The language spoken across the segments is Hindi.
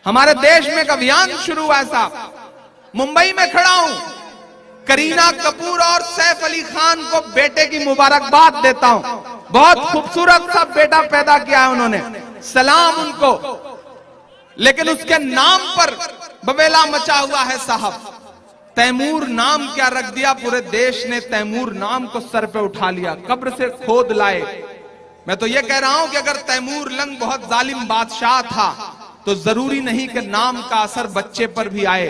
हमारे देश में एक अभियान शुरू हुआ साहब। मुंबई में खड़ा हूं, करीना कपूर और सैफ अली खान को बेटे की मुबारकबाद देता हूं। बहुत खूबसूरत सा बेटा पैदा किया है उन्होंने, सलाम उनको। लेकिन उसके नाम पर बवेला मचा हुआ है साहब। तैमूर नाम क्या रख दिया, पूरे देश ने तैमूर नाम को सर पे उठा लिया, कब्र से खोद लाए। मैं तो ये कह रहा हूं कि अगर तैमूर लंग बहुत जालिम बादशाह था तो जरूरी नहीं कि नाम का असर बच्चे पर भी आए।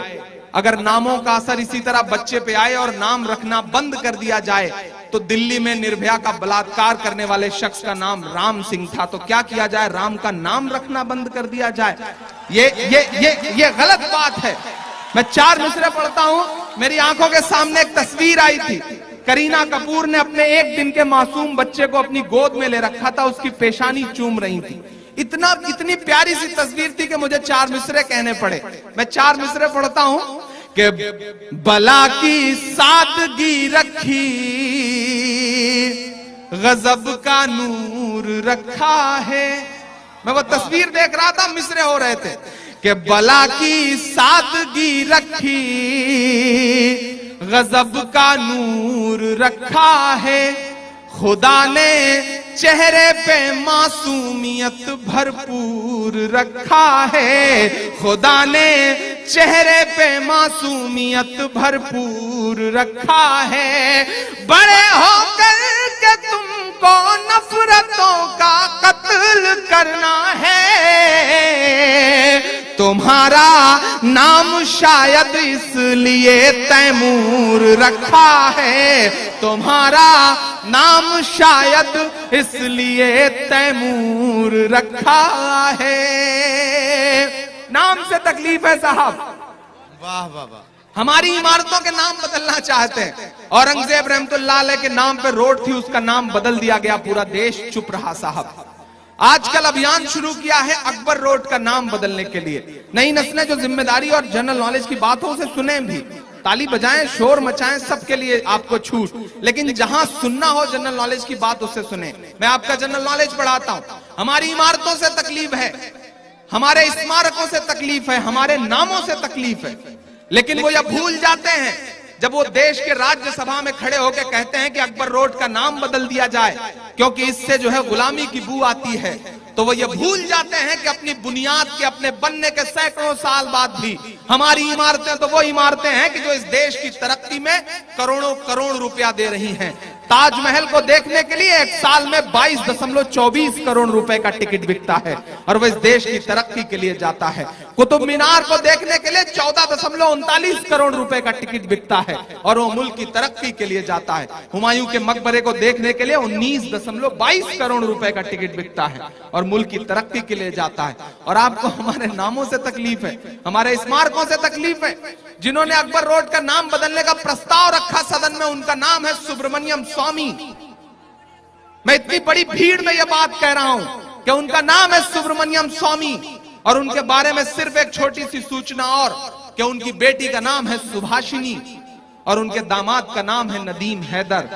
अगर नामों का असर इसी तरह बच्चे पे आए और नाम रखना बंद कर दिया जाए, तो दिल्ली में निर्भया का बलात्कार करने वाले शख्स का नाम राम सिंह था, तो क्या किया जाए, राम का नाम रखना बंद कर दिया जाए? ये गलत बात है। मैं 4 मिसरे पढ़ता हूं, मेरी आंखों के सामने एक तस्वीर आई थी। करीना कपूर ने अपने 1 दिन के मासूम बच्चे को अपनी गोद में ले रखा था, उसकी पेशानी चूम रही थी। इतनी प्यारी सी तस्वीर थी कि मुझे 4 मिसरे कहने पड़े। मैं 4 मिसरे पढ़ता हूं कि बला की सादगी रखी, गजब का नूर रखा है। मैं वो तस्वीर देख रहा था, मिसरे हो रहे थे कि बला की सादगी रखी, गजब का नूर रखा है। खुदा ने चेहरे पे मासूमियत भरपूर रखा है, खुदा ने चेहरे पे मासूमियत भरपूर रखा है। बड़े होकर के तुमको नफरतों का कत्ल करना है, तुम्हारा नाम शायद इसलिए तैमूर रखा है, तुम्हारा नाम शायद इसलिए तैमूर रखा है। नाम से तकलीफ है साहब। वाह वाह वाह। हमारी इमारतों के नाम बदलना चाहते हैं। औरंगजेब रहमतुल्लाह अलैह के नाम पे रोड थी, उसका नाम बदल दिया गया, पूरा देश चुप रहा साहब। आजकल अभियान शुरू किया है अकबर रोड का नाम बदलने के लिए। नई नस्लें जो जिम्मेदारी और जनरल नॉलेज की बात हो उसे सुने भी, ताली बजाएं, शोर मचाएं, सबके लिए आपको छूट। लेकिन जहां सुनना हो जनरल नॉलेज की बात उससे सुने। मैं आपका जनरल नॉलेज बढ़ाता हूं। हमारी इमारतों से तकलीफ है, हमारे स्मारकों से तकलीफ है, हमारे नामों से तकलीफ है, लेकिन वो यह भूल जाते हैं जब वो देश के राज्यसभा में खड़े होकर कहते हैं कि अकबर रोड का नाम बदल दिया जाए क्योंकि इससे जो है गुलामी की बू आती है, तो वो ये भूल जाते हैं कि अपनी बुनियाद के अपने बनने के सैकड़ों साल बाद भी हमारी इमारतें तो वो इमारतें हैं कि जो इस देश की तरक्की में करोड़ों करोड़ रुपया दे रही हैं। ताजमहल को देखने के लिए एक साल में 22.24 करोड़ रुपए का टिकट बिकता है और वह इस देश की तरक्की के लिए जाता है। कुतुब मीनार को देखने के लिए 14.39 करोड़ रुपए का टिकट बिकता है और वो मुल्क की तरक्की के लिए जाता है। हुमायूं के मकबरे को देखने के लिए 19.22 करोड़ रुपए का टिकट बिकता है और मुल्क की तरक्की के लिए जाता है। और आपको हमारे नामों से तकलीफ है, हमारे स्मारकों से तकलीफ है। जिन्होंने अकबर रोड का नाम बदलने का प्रस्ताव रखा सदन में, उनका नाम है सुब्रमण्यम स्वामी। मैं इतनी बड़ी भीड़ में यह बात कह रहा हूं कि उनका नाम है सुब्रमण्यम स्वामी और उनके बारे में सिर्फ एक छोटी सी सूचना और कि उनकी बेटी का नाम है सुभाषिनी और उनके दामाद का नाम है नदीम हैदर।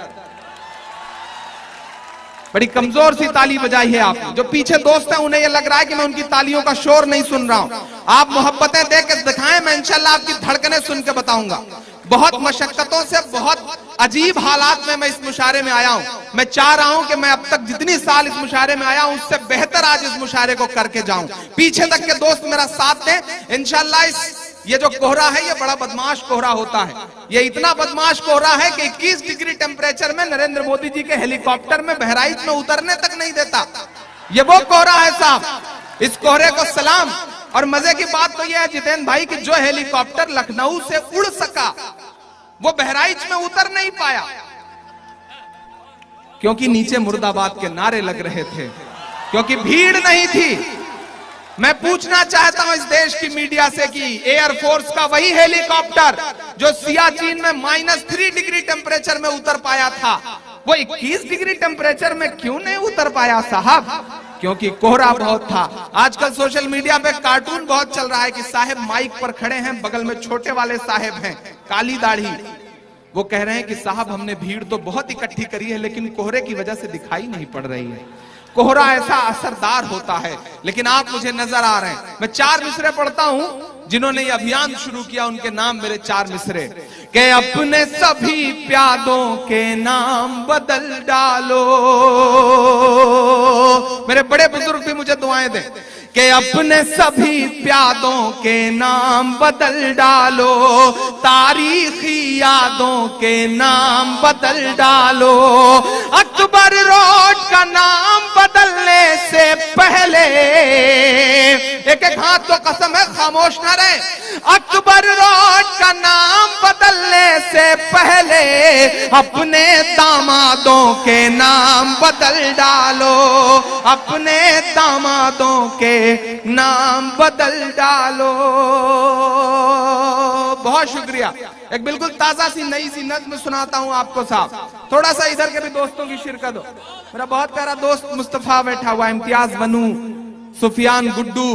बड़ी कमजोर सी ताली बजाई है आपने। जो पीछे दोस्त हैं उन्हें यह लग रहा है कि मैं उनकी तालियों का शोर नहीं सुन रहा हूं। आप मोहब्बतें देख के दिखाएं, मैं इंशाल्लाह आपकी धड़कनें सुन के बताऊंगा। बहुत मशक्कतों से, बहुत अजीब हालात में मैं इस मुशायरे में आया हूं। मैं चाह रहा हूं कि मैं अब तक जितनी साल इस मुशायरे में आया हूं उससे बेहतर आज इस मुशायरे को करके जाऊं। पीछे तक के दोस्त मेरा साथ दें इंशाल्लाह। ये जो कोहरा है ये बड़ा बदमाश कोहरा होता है। ये इतना बदमाश कोहरा है कि 21 डिग्री टेम्परेचर में नरेंद्र मोदी जी के हेलीकॉप्टर में बहराइच में उतरने तक नहीं देता। ये वो कोहरा है साहब। इस कोहरे को सलाम। और मजे की बात तो ये है जितेंद्र भाई कि जो हेलीकॉप्टर लखनऊ से उड़ सका वो बहराइच में उतर नहीं पाया क्योंकि नीचे मुर्दाबाद के नारे लग रहे थे, क्योंकि भीड़ नहीं थी। मैं पूछना चाहता हूं इस देश की मीडिया से कि एयरफोर्स का वही हेलीकॉप्टर जो सियाचिन में -3 डिग्री टेम्परेचर में उतर पाया था, वो 21 डिग्री टेम्परेचर में क्यों नहीं उतर पाया साहब? क्योंकि कोहरा बहुत था। आजकल सोशल मीडिया पे कार्टून बहुत चल रहा है कि साहब माइक पर खड़े हैं, बगल में छोटे वाले साहब हैं, काली दाढ़ी। वो कह रहे हैं कि साहब हमने भीड़ तो बहुत इकट्ठी करी है लेकिन कोहरे की वजह से दिखाई नहीं पड़ रही है। कोहरा ऐसा असरदार होता है, लेकिन आप मुझे नजर आ रहे हैं। मैं 4 मिसरे पढ़ता हूं, जिन्होंने ये अभियान शुरू किया उनके नाम मेरे 4 मिसरे। के अपने सभी प्यादों के नाम बदल डालो, मेरे बड़े बुजुर्ग भी मुझे दुआएं दें, कि अपने सभी प्यादों के नाम बदल डालो, तारीखी यादों के नाम बदल डालो, अकबर रोड का नाम बदलने से पहले, एक एक हाथ तो कसम है खामोश ना रहे, अकबर रोड का नाम बदलने से पहले अपने दामादों के नाम बदल डालो, अपने दामादों के नाम बदल डालो। बहुत शुक्रिया। एक बिल्कुल ताजा सी नई सी नज्म सुनाता हूं आपको साहब, थोड़ा सा इधर के भी दोस्तों की शिरकत हो। मेरा बहुत प्यारा दोस्त मुस्तफा बैठा हुआ, इम्तियाज बनू, सुफियान गुड्डू,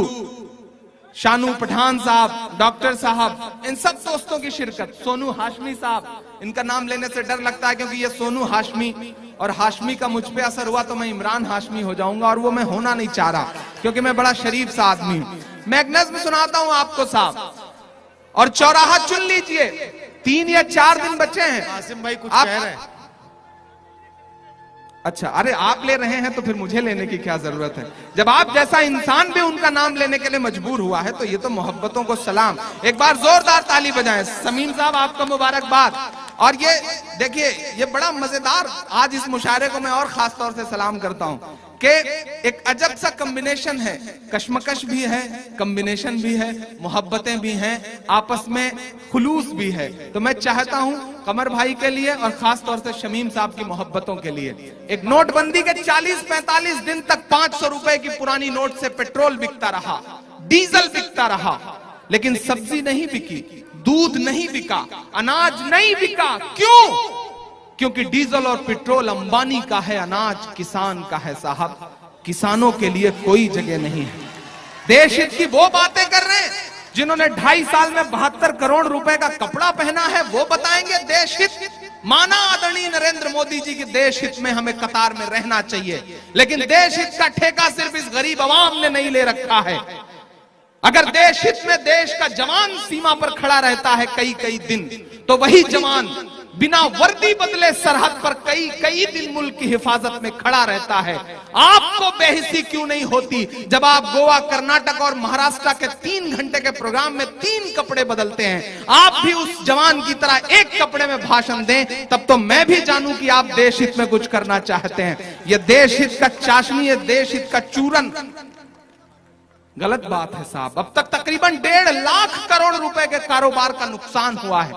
शानू पठान साहब, डॉक्टर साहब, इन सब दोस्तों की शिरकत, सोनू हाशमी साहब, इनका नाम लेने से डर लगता है क्योंकि ये सोनू हाशमी और हाशमी का मुझ पे असर हुआ तो मैं इमरान हाशमी हो जाऊंगा, और वो मैं होना नहीं चाह रहा क्योंकि मैं बड़ा शरीफ सा आदमी हूं। मैं एक नज्म सुनाता हूं आपको साहब, और चौराहा चुन लीजिए, 3 या 4 दिन बचे हैं। आसिम भाई कुछ कह रहे हैं। अच्छा, अरे आप ले रहे हैं तो फिर मुझे लेने की क्या जरूरत है? जब आप जैसा इंसान भी उनका नाम लेने के लिए मजबूर हुआ है तो ये तो मोहब्बतों को सलाम। एक बार जोरदार ताली बजाएं। समीम साहब आपको मुबारकबाद। और ये देखिए, ये बड़ा मजेदार, आज इस मुशायरे को मैं और खास तौर से सलाम करता हूं कि एक अजब सा कॉम्बिनेशन है, कश्मकश भी है, कॉम्बिनेशन भी है, मोहब्बतें भी हैं, आपस में खुलूस भी है। तो मैं चाहता हूं कमर भाई के लिए और खास तौर से शमीम साहब की मोहब्बतों के लिए, एक नोटबंदी के 40-45 दिन तक 500 रुपए की पुरानी नोट से पेट्रोल बिकता रहा, डीजल बिकता रहा, लेकिन सब्जी नहीं बिकी, दूध नहीं बिका, अनाज नहीं बिका। क्यों? क्योंकि डीजल और पेट्रोल अंबानी का है, अनाज किसान का है साहब। किसानों के लिए कोई जगह नहीं है। देश हित की वो बातें कर रहे हैं जिन्होंने 2.5 साल में 72 करोड़ रुपए का कपड़ा पहना है, वो बताएंगे देश हित। माना आदरणीय नरेंद्र मोदी जी की देश हित में हमें कतार में रहना चाहिए, लेकिन देश हित का ठेका सिर्फ इस गरीब अवाम ने नहीं ले रखा है। अगर देश हित में देश का जवान सीमा पर खड़ा रहता है कई कई दिन, तो वही जवान बिना वर्दी बदले सरहद पर कई कई दिन मुल्क की हिफाजत में खड़ा रहता है। आपको बेहिसी क्यों नहीं होती जब आप गोवा, कर्नाटक और महाराष्ट्र के 3 घंटे के प्रोग्राम में 3 कपड़े बदलते हैं? आप भी उस जवान की तरह एक कपड़े में भाषण दें, तब तो मैं भी जानूं कि आप देश हित में कुछ करना चाहते हैं। यह देश हित का चाशनी है, देश हित का चूरन गलत बात है साहब। अब तक तकरीबन 1.5 लाख करोड़ रुपए के कारोबार का नुकसान हुआ है।